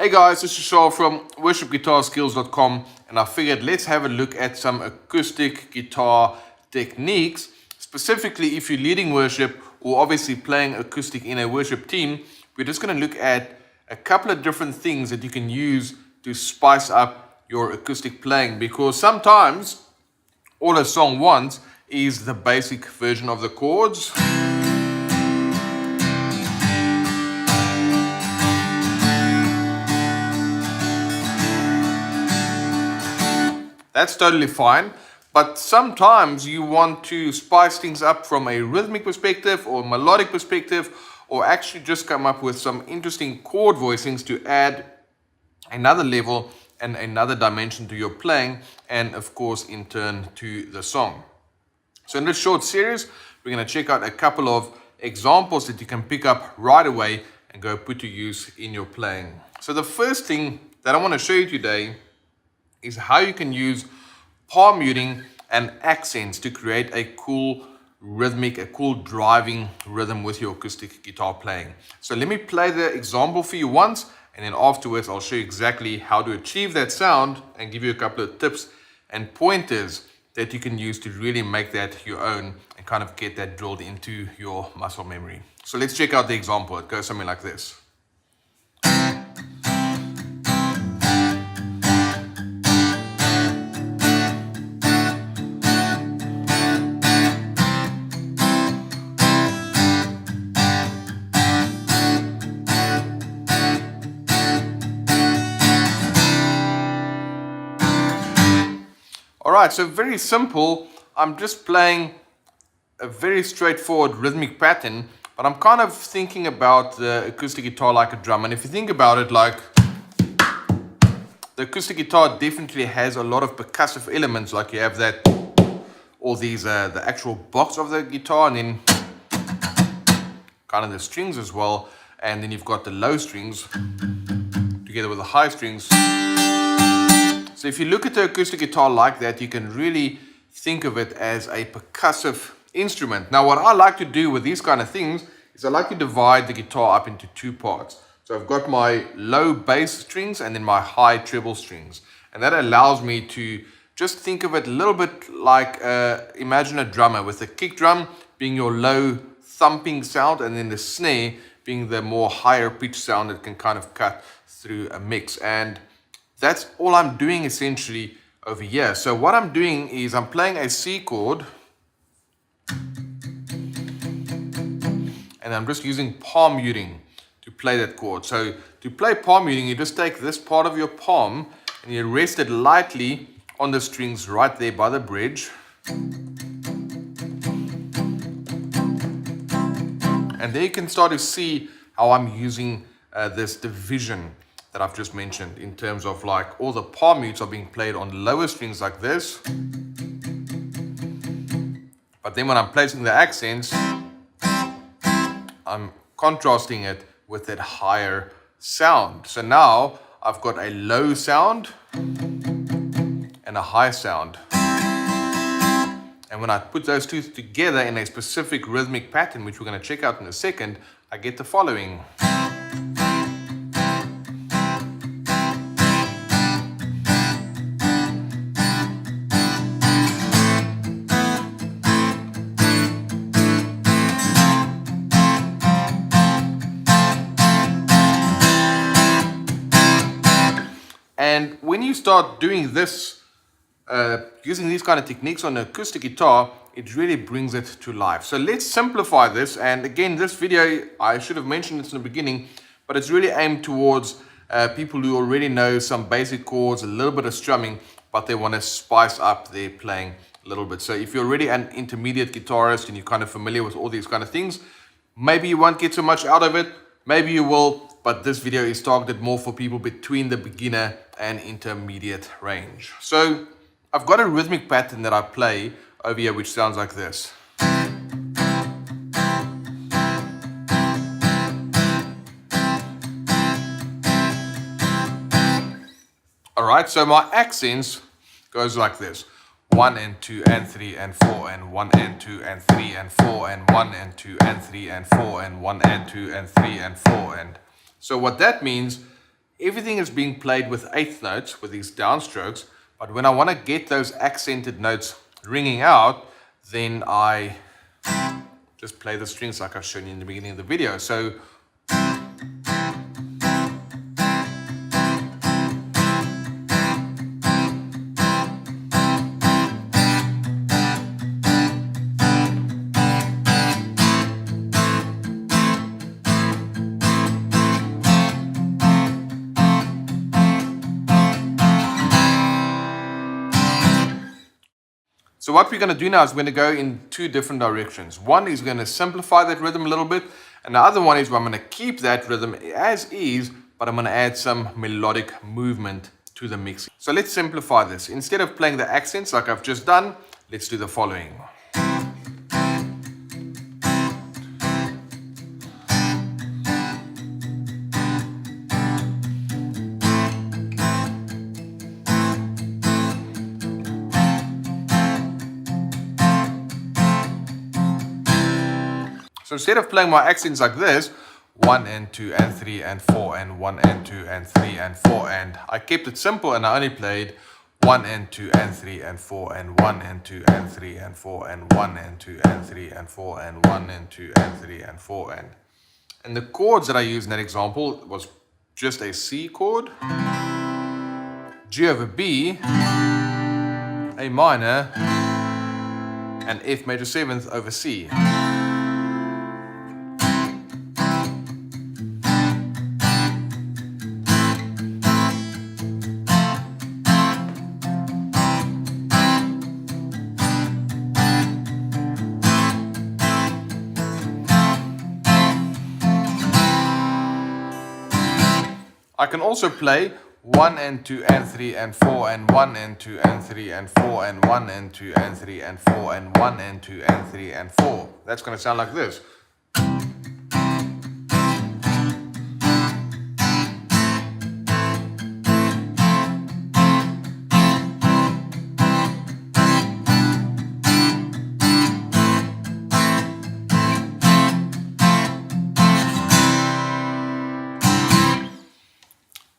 Hey guys, this is Shaw from worshipguitarskills.com, and I figured let's have a look at some acoustic guitar techniques, specifically if you're leading worship or obviously playing acoustic in a worship team. We're just going to look at a couple of different things that you can use to spice up your acoustic playing, because sometimes all a song wants is the basic version of the chords. That's totally fine, but sometimes you want to spice things up from a rhythmic perspective or melodic perspective, or actually just come up with some interesting chord voicings to add another level and another dimension to your playing, and of course in turn to the song. So in this short series, we're going to check out a couple of examples that you can pick up right away and go put to use in your playing. So the first thing that I want to show you today is how you can use palm muting and accents to create a cool rhythmic, a cool driving rhythm with your acoustic guitar playing. So let me play the example for you once, and then afterwards I'll show you exactly how to achieve that sound and give you a couple of tips and pointers that you can use to really make that your own and kind of get that drilled into your muscle memory. So let's check out the example. It goes something like this. Alright, so very simple. I'm just playing a very straightforward rhythmic pattern, but I'm kind of thinking about the acoustic guitar like a drum. And if you think about it, like the acoustic guitar definitely has a lot of percussive elements, like you have that, all these, the actual box of the guitar, and then kind of the strings as well. And then you've got the low strings together with the high strings. So if you look at the acoustic guitar like that, you can really think of it as a percussive instrument. Now, what I like to do with these kind of things is I like to divide the guitar up into two parts. So I've got my low bass strings and then my high treble strings. And that allows me to just think of it a little bit like, imagine a drummer with the kick drum being your low thumping sound, and then the snare being the more higher pitch sound that can kind of cut through a mix. And that's all I'm doing essentially over here. So what I'm doing is I'm playing a C chord, and I'm just using palm muting to play that chord. So to play palm muting, you just take this part of your palm and you rest it lightly on the strings right there by the bridge. And there you can start to see how I'm using this division that I've just mentioned, in terms of like all the palm mutes are being played on lower strings like this, but then when I'm placing the accents, I'm contrasting it with that higher sound. So now I've got a low sound and a high sound, and when I put those two together in a specific rhythmic pattern, which we're going to check out in a second, I get the following. And when you start doing this, using these kind of techniques on the acoustic guitar, it really brings it to life. So let's simplify this. And again, this video, I should have mentioned this in the beginning, but it's really aimed towards people who already know some basic chords, a little bit of strumming, but they want to spice up their playing a little bit. So if you're already an intermediate guitarist and you're kind of familiar with all these kind of things, maybe you won't get so much out of it, maybe you will, but this video is targeted more for people between the beginner and intermediate range. So I've got a rhythmic pattern that I play over here, which sounds like this. All right, so my accents goes like this. 1 and 2 and 3 and 4 and 1 and 2 and 3 and 4 and 1 and 2 and 3 and 4 and 1 and 2 and 3 and 4 and so what that means everything is being played with eighth notes, with these downstrokes. But when I want to get those accented notes ringing out, then I just play the strings like I've shown you in the beginning of the video. So So what we're going to do now is we're going to go in two different directions. One is going to simplify that rhythm a little bit, and the other one is where I'm going to keep that rhythm as is, but I'm going to add some melodic movement to the mix. So let's simplify this. Instead of playing the accents like I've just done, let's do the following. So instead of playing my accents like this, 1 and 2 and 3 and 4 and 1 and 2 and 3 and 4, and I kept it simple and I only played 1 and 2 and 3 and 4 and 1 and 2 and 3 and 4 and 1 and 2 and 3 and 4 and 1 and 2 and 3 and 4 and the chords that I used in that example was just a C chord, G over B, A minor, and F major 7th over C. I can also play 1 and 2 and 3 and 4 and 1 and 2 and 3 and 4 and 1 and 2 and 3 and 4 and 1 and 2 and 3 and 4. That's going to sound like this.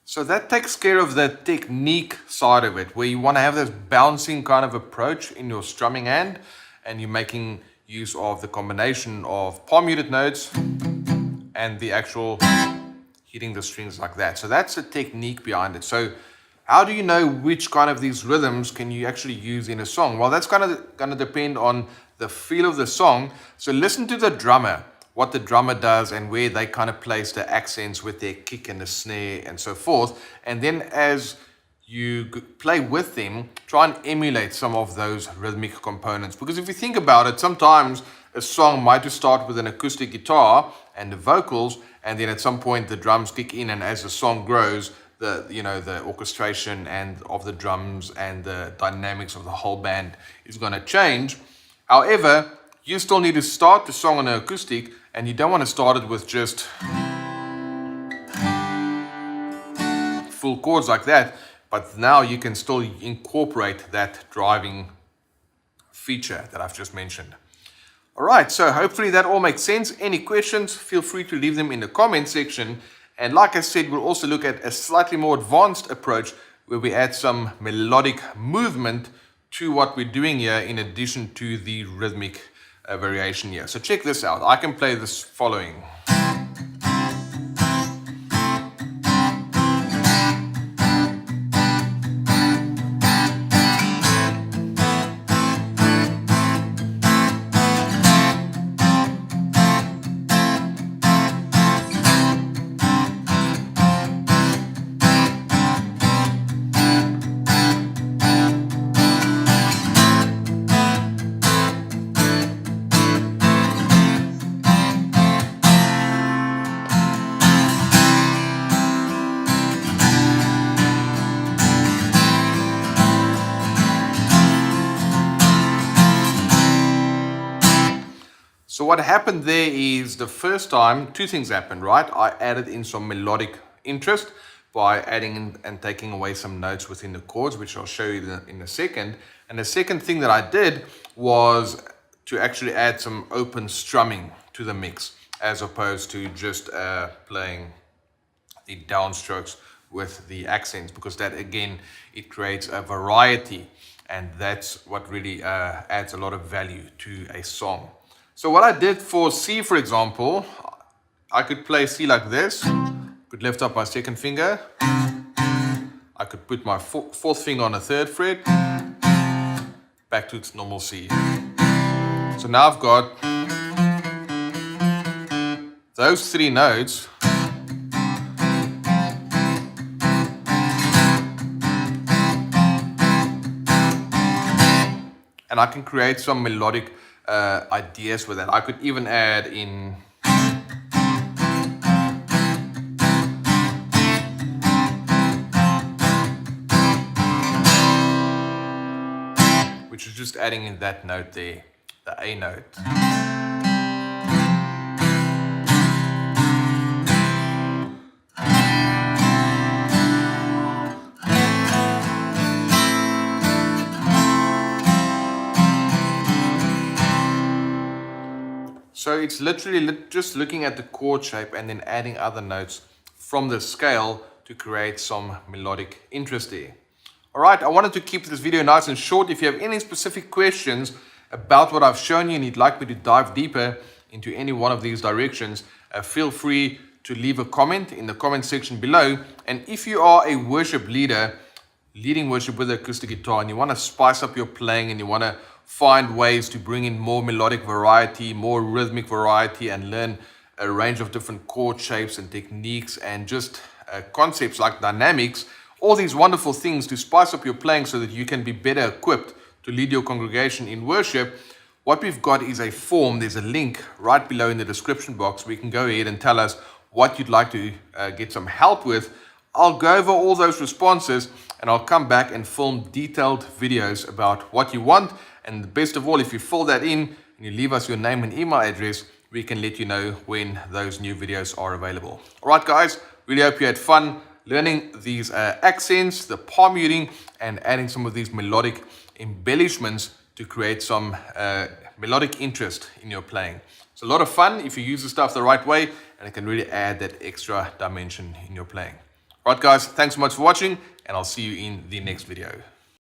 So that takes care of the technique side of it, where you want to have this bouncing kind of approach in your strumming hand, and you're making use of the combination of palm muted notes and the actual hitting the strings like that. So that's the technique behind it. So how do you know which kind of these rhythms can you actually use in a song? Well, that's going to depend on the feel of the song. So listen to the drummer, what the drummer does and where they kind of place the accents with their kick and the snare and so forth. And then as you play with them, try and emulate some of those rhythmic components. Because if you think about it, sometimes a song might just start with an acoustic guitar and the vocals, and then at some point the drums kick in, and as the song grows, the orchestration and of the drums and the dynamics of the whole band is going to change. However, you still need to start the song on an acoustic, and you don't want to start it with just full chords like that, but now you can still incorporate that driving feature that I've just mentioned. All right, so hopefully that all makes sense. Any questions, feel free to leave them in the comment section. And like I said, we'll also look at a slightly more advanced approach where we add some melodic movement to what we're doing here in addition to the rhythmic variation here. So check this out. I can play this following. So what happened there is the first time, two things happened, right? I added in some melodic interest by adding in and taking away some notes within the chords, which I'll show you in a second. And the second thing that I did was to actually add some open strumming to the mix, as opposed to just playing the downstrokes with the accents, because that again, it creates a variety, and that's what really adds a lot of value to a song. So what I did for C, for example, I could play C like this, could lift up my second finger, I could put my fourth finger on the third fret, back to its normal C. So now I've got those three notes and I can create some melodic ideas with that. I could even add in which is just adding in that note there, the A note. So it's literally just looking at the chord shape and then adding other notes from the scale to create some melodic interest there. All right, I wanted to keep this video nice and short. If you have any specific questions about what I've shown you and you'd like me to dive deeper into any one of these directions, feel free to leave a comment in the comment section below. And if you are a worship leader, leading worship with the acoustic guitar, and you want to spice up your playing and you want to find ways to bring in more melodic variety, more rhythmic variety, and learn a range of different chord shapes and techniques and just concepts like dynamics, all these wonderful things to spice up your playing so that you can be better equipped to lead your congregation in worship, what we've got is a form. There's a link right below in the description box where you can go ahead and tell us what you'd like to get some help with. I'll go over all those responses and I'll come back and film detailed videos about what you want. And the best of all, if you fill that in and you leave us your name and email address, we can let you know when those new videos are available. All right, guys, really hope you had fun learning these accents, the palm muting, and adding some of these melodic embellishments to create some melodic interest in your playing. It's a lot of fun if you use the stuff the right way, and it can really add that extra dimension in your playing. All right, guys, thanks so much for watching, and I'll see you in the next video.